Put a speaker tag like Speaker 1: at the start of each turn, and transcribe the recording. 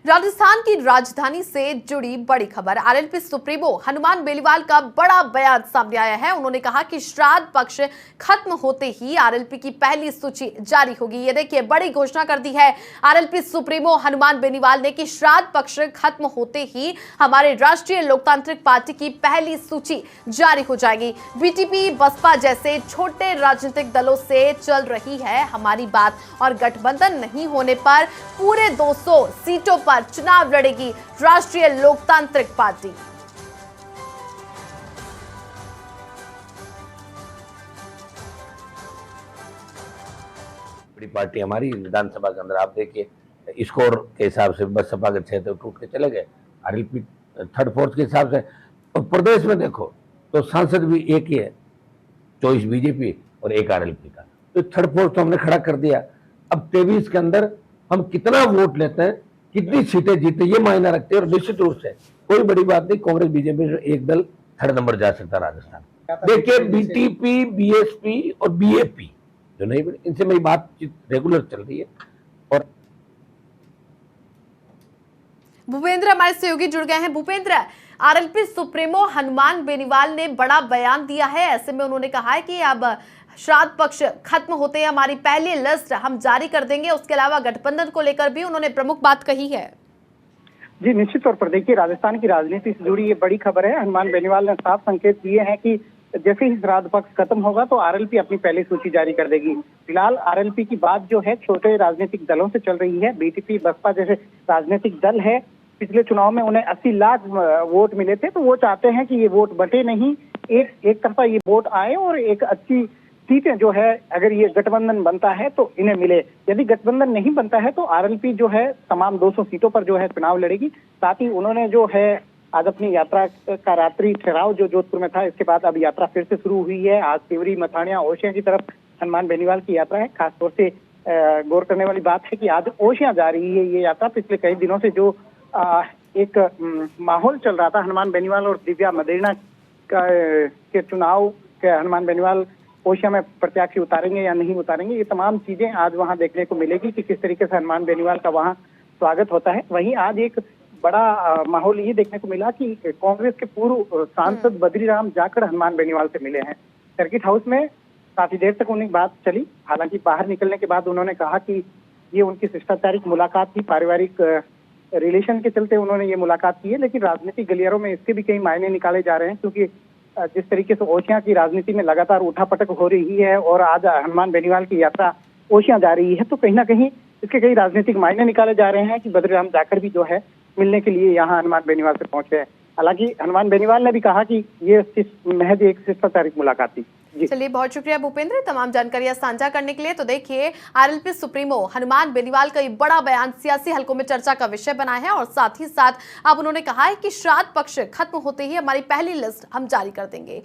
Speaker 1: राजस्थान की राजधानी से जुड़ी बड़ी खबर। आरएलपी सुप्रीमो हनुमान बेनीवाल का बड़ा बयान सामने आया है। उन्होंने कहा कि श्राद्ध पक्ष खत्म होते ही आरएलपी की पहली सूची जारी होगी। ये देखिए, बड़ी घोषणा कर दी है आरएलपी सुप्रीमो हनुमान बेनीवाल ने कि श्राद्ध पक्ष खत्म होते ही हमारे राष्ट्रीय लोकतांत्रिक पार्टी की पहली सूची जारी हो जाएगी। बीटीपी, बसपा जैसे छोटे राजनीतिक दलों से चल रही है हमारी बात और गठबंधन नहीं होने पर पूरे 200 सीटों पर चुनाव लड़ेगी राष्ट्रीय लोकतांत्रिक पार्टी।
Speaker 2: बड़ी पार्टी हमारी विधानसभा के अंदर आप देखिए स्कोर के हिसाब से बसपा के 6 तो टूट के चले गए, आरएलपी थर्ड फोर्थ के हिसाब से। और प्रदेश में देखो तो सांसद भी एक ही है, 24 बीजेपी और 1 आरएलपी का, तो थर्ड फोर्थ तो हमने खड़ा कर दिया। अब 23 के अंदर हम कितना वोट लेते हैं, कितनी सीटें जीते, ये मायना रखते हैं। और निश्चित रूप से कोई बड़ी बात नहीं, कांग्रेस बीजेपी से एक दल थर्ड नंबर जा सकता राजस्थान। देखिए बीटीपी, बीएसपी और बीएपी जो नहीं, इनसे मेरी बातचीत रेगुलर चल रही है। और
Speaker 1: भूपेंद्र हमारे सहयोगी जुड़ गए हैं। भूपेंद्र, आरएलपी सुप्रीमो हनुमान बेनीवाल ने बड़ा बयान दिया है। ऐसे में उन्होंने कहा है कि अब श्राद्ध पक्ष खत्म होते हैं हमारी पहली लिस्ट हम जारी कर देंगे। उसके अलावा गठबंधन को लेकर भी उन्होंने प्रमुख बात कही है।
Speaker 3: जी निश्चित तौर पर देखिए, राजस्थान की राजनीति से जुड़ी ये बड़ी खबर है। हनुमान बेनीवाल ने साफ संकेत दिए हैं कि जैसे ही श्राद्ध पक्ष खत्म होगा तो आरएलपी अपनी पहली सूची जारी कर देगी। फिलहाल आरएलपी की बात जो है छोटे राजनीतिक दलों से चल रही है। बीटीपी, बसपा जैसे राजनीतिक दल है, पिछले चुनाव में उन्हें 80 लाख वोट मिले थे, तो वो चाहते हैं कि ये वोट बटे नहीं, एक तरफा ये वोट आए और एक अच्छी सीटें जो है, अगर ये गठबंधन बनता है तो इन्हें मिले। यदि गठबंधन नहीं बनता है तो आरएलपी जो है तमाम 200 सीटों पर जो है चुनाव लड़ेगी। साथ ही उन्होंने जो है आज अपनी यात्रा का रात्रि ठहराव जो जोधपुर में था, इसके बाद अब यात्रा फिर से शुरू हुई है। आज तिवरी, मथानिया, ओशिया की तरफ हनुमान बेनीवाल की यात्रा है। खासतौर से गौर करने वाली बात है कि आज ओशिया जा रही है ये यात्रा। पिछले कई दिनों से जो एक माहौल चल रहा था हनुमान बेनीवाल और दिव्या मदेरणा के चुनाव के, हनुमान बेनीवाल ओशिया में प्रत्याशी उतारेंगे या नहीं उतारेंगे, ये तमाम चीजें आज वहां देखने को मिलेगी कि किस तरीके से हनुमान बेनीवाल का वहां स्वागत होता है। वहीं आज एक बड़ा माहौल ये देखने को मिला कि कांग्रेस के पूर्व सांसद बद्रीराम जाखड़ हनुमान बेनीवाल से मिले हैं सर्किट हाउस में। काफी देर तक उन्हें बात चली। हालांकि बाहर निकलने के बाद उन्होंने कहा कि ये उनकी शिष्टाचारिक मुलाकात थी, पारिवारिक रिलेशन के चलते उन्होंने ये मुलाकात की है। लेकिन राजनीतिक गलियारों में इसके भी कई मायने निकाले जा रहे हैं, क्योंकि जिस तरीके से ओशिया की राजनीति में लगातार उठापटक हो रही है और आज हनुमान बेनीवाल की यात्रा ओशिया जा रही है, तो कहीं ना कहीं इसके कई राजनीतिक मायने निकाले जा रहे हैं कि बद्रीराम जाखड़ भी जो है मिलने के लिए यहाँ हनुमान बेनीवाल से पहुंचे हैं। हालांकि हनुमान बेनीवाल ने भी कहा कि ये महज एक शिष्टाचारिक मुलाकात थी।
Speaker 1: चलिए, बहुत शुक्रिया भूपेंद्र तमाम जानकारियां साझा करने के लिए। तो देखिए, आरएलपी सुप्रीमो हनुमान बेनीवाल का ये बड़ा बयान सियासी हलकों में चर्चा का विषय बना है और साथ ही साथ अब उन्होंने कहा है कि श्राद्ध पक्ष खत्म होते ही हमारी पहली लिस्ट हम जारी कर देंगे।